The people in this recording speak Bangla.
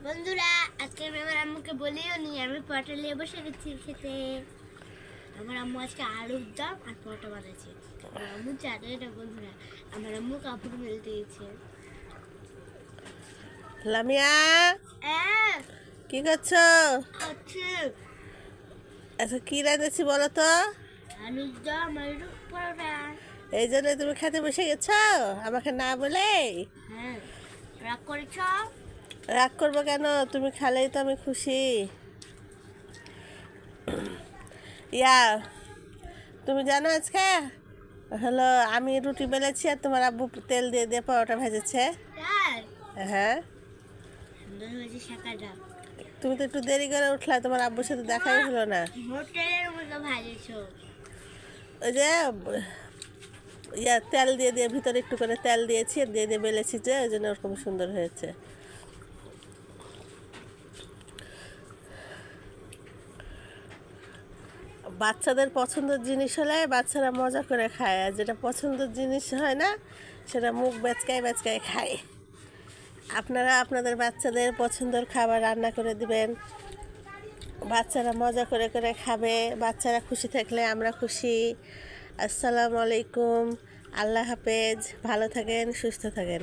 বন্ধুরা, আজকে আমি আমার আম্মুকে বলিও নি আমি পরোটা নিয়ে বসে গেছি খেতে। আমার আম্মু আজকে আলুর দম আর পরোটা বানাচ্ছে। আমার আম্মু জানে না বন্ধুরা, আমার আম্মু কাপড় মেলতে দিয়েছে। লামিয়া, কি করছো? আচ্ছা, আচ্ছা, কি রাঁধেছি বলো তো? আলুর দম আর পরোটা। এই জন্য তুমি খেতে বসে গেছো আমাকে না বলে? হ্যাঁ, রাগ করেছ? রাগ করবো কেন? তুমি খালেই তো আমি খুশি। ইয়া, তুমি জানো আজকে হলো আমি রুটি বেলেছি আর তোমার আব্বু তেল দিয়ে দিয়ে পরোটা ভেজেছে। তাই হ্যাঁ, সুন্দর হয়েছে শাকাটা। তুমি তো একটু দেরি করে উঠলা, তোমার আব্বুর সাথে দেখাই হলো না। হোটেলের মতো ভাজেছ। ওই যে ইয়া তেল দিয়ে দিয়ে ভিতরে একটু করে তেল দিয়েছি, দিয়ে দিয়ে বেলেছি, যে ওই জন্য ওরকম সুন্দর হয়েছে। বাচ্চাদের পছন্দের জিনিস হলে বাচ্চারা মজা করে খায়, আর যেটা পছন্দের জিনিস হয় না সেটা মুখ বেচকায় বেচকায় খায়। আপনারা আপনাদের বাচ্চাদের পছন্দের খাবার রান্না করে দিবেন, বাচ্চারা মজা করে করে খাবে, বাচ্চারা খুশি থাকলে আমরা খুশি। আসসালামু আলাইকুম, আল্লাহ হাফেজ, ভালো থাকেন, সুস্থ থাকেন।